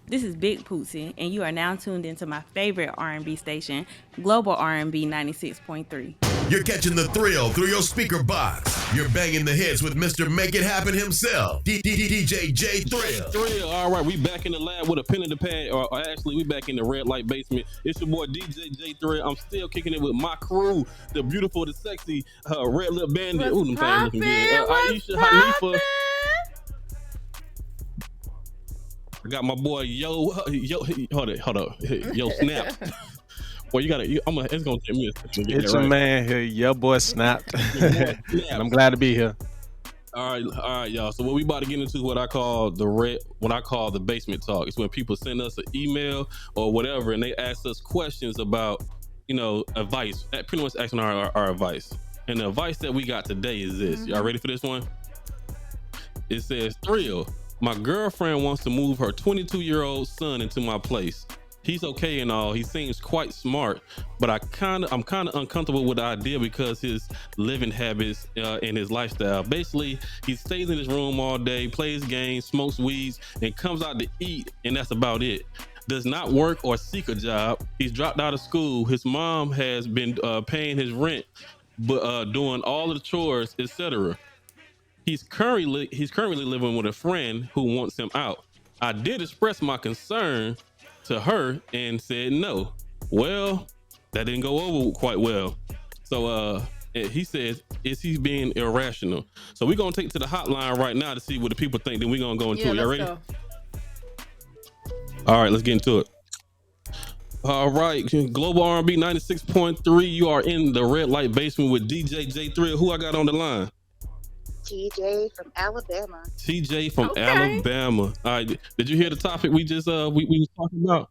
This is Big Pootsie, and you are now tuned into my favorite R&B station, Global R&B 96.3. You're catching the thrill through your speaker box. You're banging the hits with Mr. Make It Happen himself, DJ J Thrill. Thrill. All right, we back in the lab with a pen in the pad, or actually, we back in the red light basement. It's your boy DJ J Thrill. I'm still kicking it with my crew, the beautiful, the sexy, red lip bandit. Ooh, them things looking good. Aisha, Hanifa. I got my boy Yo, hold up, Yo Snap. Well, you gotta. It's gonna take me a second to get It's that your right. man here, your boy Snapped. And I'm glad to be here. All right, y'all. So what we about to get into what I call the basement talk. It's when people send us an email or whatever, and they ask us questions about, advice. Pretty much asking our advice. And the advice that we got today is this. Y'all ready for this one? It says, Thrill, my girlfriend wants to move her 22-year-old son into my place. He's okay and all. He seems quite smart, but I'm kind of uncomfortable with the idea because his living habits and his lifestyle. Basically, he stays in his room all day, plays games, smokes weeds, and comes out to eat, and that's about it. Does not work or seek a job. He's dropped out of school. His mom has been paying his rent, but doing all of the chores, etc. He's currently living with a friend who wants him out. I did express my concern to her and said no. Well, that didn't go over quite well. So he says, is he being irrational? So we're gonna take to the hotline right now to see what the people think. Then we're gonna go into it. Y'all ready? Go. All right, let's get into it. All right, Global R&B 96.3. You are in the red light basement with DJ J Thrill. Who I got on the line? TJ from Alabama. TJ from Alabama. All right. Did you hear the topic we just we was talking about?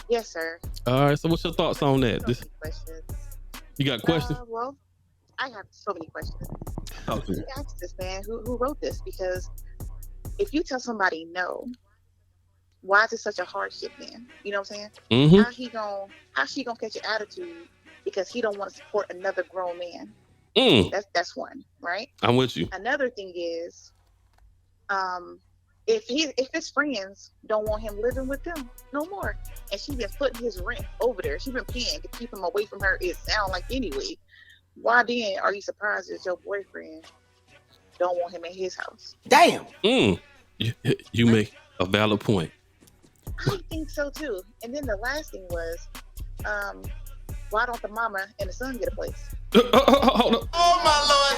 Yes, sir. All right. So what's your thoughts on that? Questions. You got questions? Well, I have so many questions. Okay. You asked this man who wrote this, because if you tell somebody no, why is it such a hardship then? You know what I'm saying? Mm-hmm. How's she gonna catch an attitude because he don't want to support another grown man? That's one, right? I'm with you. Another thing is, if his friends don't want him living with them no more, and she's been putting his rent over there, she's been paying to keep him away from her, it sounds like anyway, why then are you surprised that your boyfriend don't want him in his house? Damn. You make a valid point. I think so too. And then the last thing was, why don't the mama and the son get a place? Hold on. Oh my Lord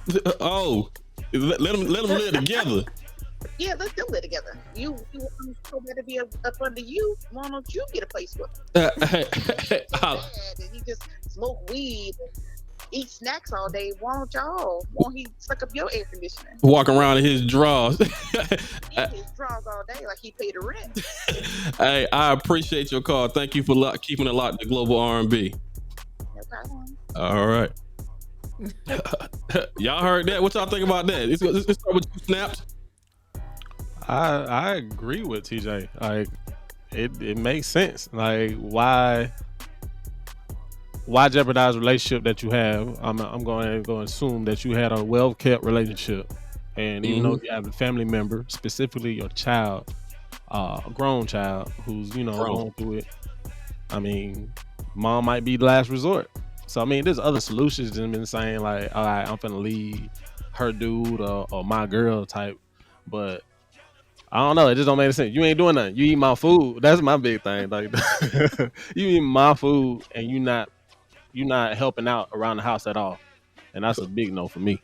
Jesus! Oh, let them live together. Yeah, let them live together. You want so bad to be up under you. Why don't you get a place with him? And he just smoke weed and eat snacks all day. Why don't y'all? Won't he suck up your air conditioning? Walk around in his drawers. In his drawers all day like he paid the rent. Hey, I appreciate your call. Thank you for keeping it locked to Global R&B. No problem. All right. Y'all heard that? What y'all think about that? Let's start with you, Snapped. I agree with TJ. Like it makes sense. Like why jeopardize a relationship that you have? I'm going to assume that you had a well-kept relationship, and even though you have a family member, specifically your child, a grown child who's going through it. I mean, mom might be the last resort. So I mean, there's other solutions than been saying like, all right, I'm finna leave her dude or my girl type, but I don't know. It just don't make sense. You ain't doing nothing. You eat my food. That's my big thing. Like you eat my food and you not helping out around the house at all, and that's a big no for me.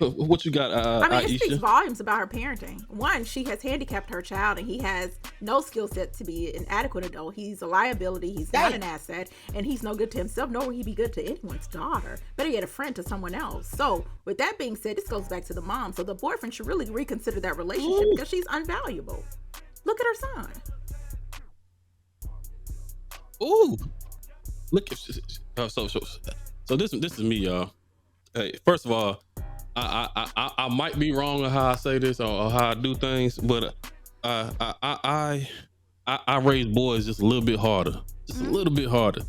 What you got, I mean, Aisha? it speaks volumes about her parenting. One, she has handicapped her child, and he has no skill set to be an adequate adult. He's a liability. He's not an asset, and he's no good to himself, nor will he be good to anyone's daughter. Better yet, a friend to someone else. So, with that being said, this goes back to the mom. So, the boyfriend should really reconsider that relationship because she's unvaluable. Look at her son. Ooh, look. So this is me, y'all. Hey, first of all, I might be wrong on how I say this or how I do things, but I raise boys just a little bit harder, a little bit harder.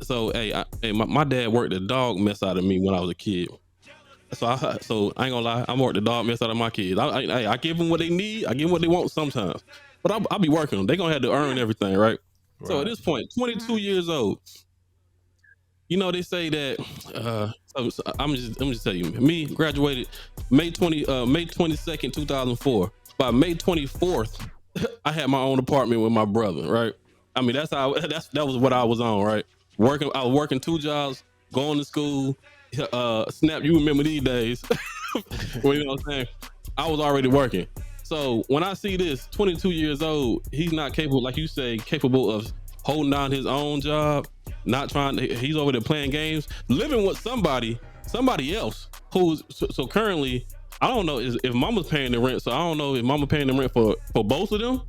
So hey, my dad worked the dog mess out of me when I was a kid. So I ain't gonna lie, I'm working the dog mess out of my kids. I give them what they need, I give them what they want sometimes, but I'll be working them. They gonna have to earn everything, right? So at this point, 22 years old, you know, they say that so I'm just tell you, me graduated May 22nd, 2004. By May 24th, I had my own apartment with my brother, right? I mean, that was what I was on, right? I was working 2 jobs, going to school. Snap, you remember these days. Well, you know what I'm saying? I was already working. So when I see this 22 years old, he's not capable, like you say, capable of holding down his own job, not trying to, he's over there playing games, living with somebody else who's, so currently, I don't know if mama's paying the rent, so I don't know if mama paying the rent for both of them,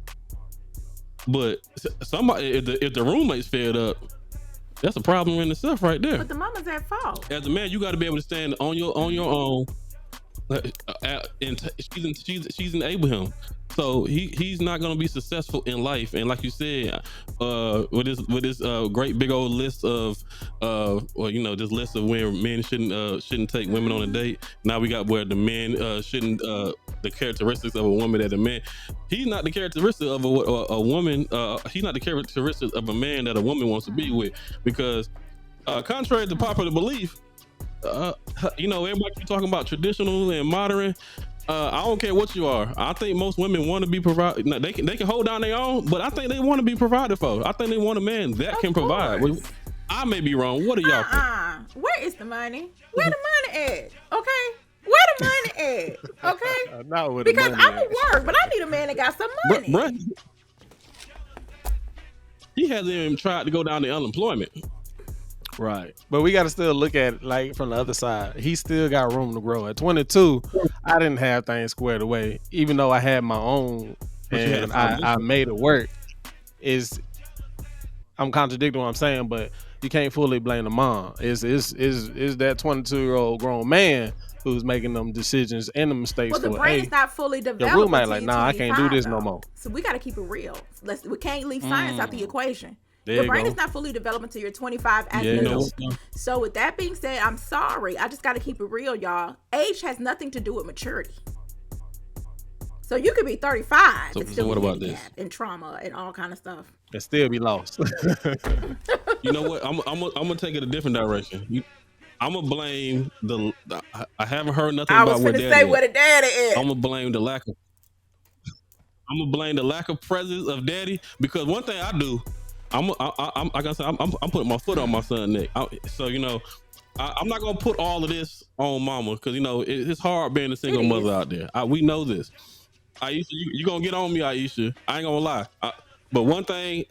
but somebody, if the roommate's fed up, that's a problem in itself right there. But the mama's at fault. As a man, you got to be able to stand on your own, and she's enable him. So he's not going to be successful in life. And like you said, with this great big old list of this list of where men shouldn't take women on a date. Now we got where the men shouldn't the characteristics of a woman that a man. He's not the characteristic of a woman. He's not the characteristics of a man that a woman wants to be with, because contrary to popular belief, everybody keep talking about traditional and modern. I don't care what you are. I think most women want to be provided. They can hold down their own, but I think they want to be provided for. I think they want a man that can provide. I may be wrong. What do y'all think? Where is the money? Where the money at? Okay, where the money at? Okay, Not with because the I'm money at work, but I need a man that got some money. Bruh, he hasn't even tried to go down to unemployment. Right. But we got to still look at it like from the other side. He still got room to grow. At 22, I didn't have things squared away, even though I had my own and I made it work. I'm contradicting what I'm saying, but you can't fully blame the mom. Is that 22-year-old grown man who's making them decisions and the mistakes. Well, the brain is not fully developed. Your roommate like, nah, I can't do this no more. So we got to keep it real. We can't leave science out the equation. Your brain is not fully developed until you're 25 as an adult. So with that being said, I'm sorry. I just got to keep it real, y'all. Age has nothing to do with maturity. So you could be 35 and still what about this? And trauma and all kind of stuff. And still be lost. You know what? I'm gonna take it a different direction. I'm gonna blame I haven't heard nothing about where daddy is. Where the daddy is. I'm gonna blame the lack of presence of daddy, because one thing I do, I'm like I said, I'm putting my foot on my son's neck. I'm not gonna put all of this on mama, because it's hard being a single mother out there. We know this. Aisha, you gonna get on me, Aisha. I ain't gonna lie. But one thing,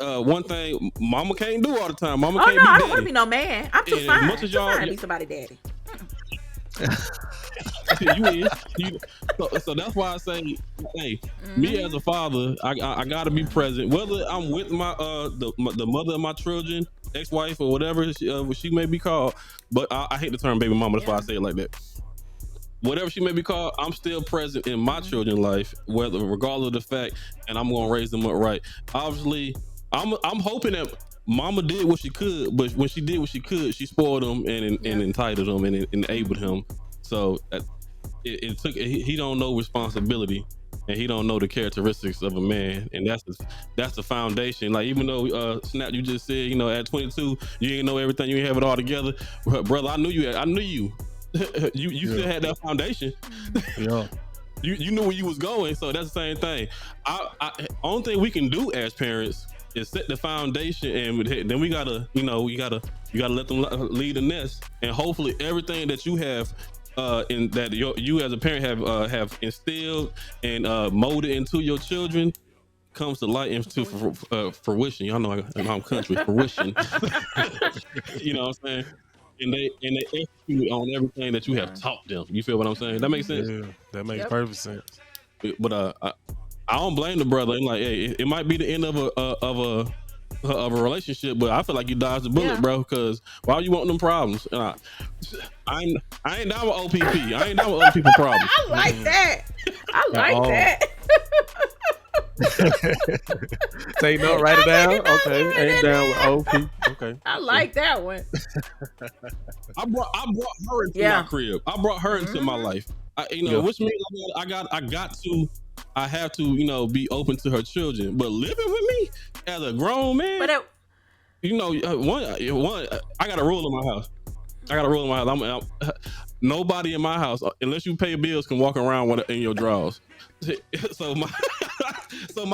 mama can't do all the time. Mama can't be daddy. I don't want to be no man. I'm too fine. As much as y'all fine to be somebody daddy. So that's why I say, hey, me as a father, I gotta be present, whether I'm with my the mother of my children, ex-wife, or whatever she may be called. But I hate the term baby mama. That's why I say it like that. Whatever she may be called, I'm still present in my children's life, regardless of the fact, and I'm gonna raise them up right. Obviously, I'm hoping that mama did what she could, but when she did what she could, she spoiled him and entitled him and enabled him. So it took. He don't know responsibility, and he don't know the characteristics of a man, and that's the foundation. Like, even though Snap, you just said, at 22 you didn't know everything, you didn't have it all together, brother. I knew you. You still had that foundation. Yeah. You knew where you was going, so that's the same thing. Only thing we can do as parents is set the foundation, and then we gotta, you gotta let them lead the nest, and hopefully everything that you have, in that you as a parent have instilled and molded into your children comes to light into fruition. Y'all know I'm country. Fruition. You know what I'm saying? And they execute on everything that you have taught them. You feel what I'm saying? That makes sense. Yeah, that makes perfect sense. But I don't blame the brother. I'm like, hey, it might be the end of a relationship, but I feel like you dodged the bullet, bro. Because why you want them problems? I ain't down with OPP. I ain't down with other people's problems. I like that. I like that. Take note, write it down. Okay, ain't down with OP. Okay. I like that one. I brought her into Yeah. my crib. I brought her into my life. Yeah. Which means I have to, be open to her children. But living with me as a grown man, But I got a rule in my house. Nobody in my house, unless you pay bills, can walk around in your drawers. So my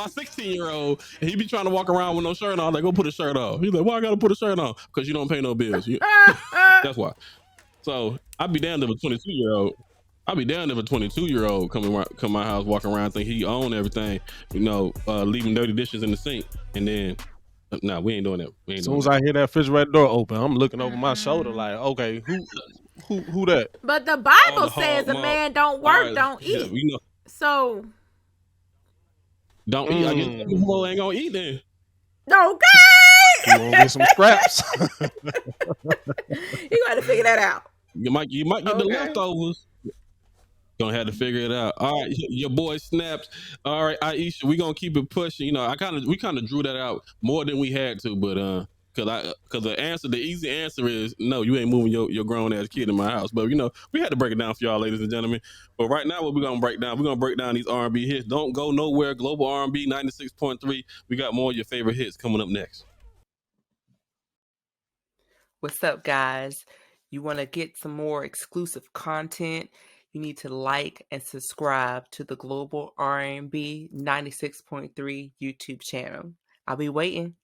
16-year-old, he be trying to walk around with no shirt on. Like, go put a shirt on. He's like, why I gotta put a shirt on? Because you don't pay no bills. That's why. So I'd be damned if a 22-year-old. I'd be damned if a 22-year-old come my house, walking around, think he own everything, leaving dirty dishes in the sink, and then, nah, we ain't doing that. As soon as I hear that refrigerator door open, I'm looking over my shoulder like, okay, who that? But the Bible Oh, says a Mom. man don't work, Alright, don't yeah, eat. So don't eat. I guess people ain't gonna eat then. okay, You gonna get some scraps? you got to figure that out. You might get the Okay. leftovers. Gonna have to figure it out. All right, your boy Snaps. All right, Aisha, we gonna keep it pushing. We kind of drew that out more than we had to, but because the easy answer is no, you ain't moving your grown ass kid in my house. But we had to break it down for y'all, ladies and gentlemen. But right now, what we're gonna break down these R&B hits. Don't go nowhere. Global R&B 96.3. We got more of your favorite hits coming up next. what's up, guys? You want to get some more exclusive content? You need to like and subscribe to the Global R&B 96.3 YouTube channel. I'll be waiting.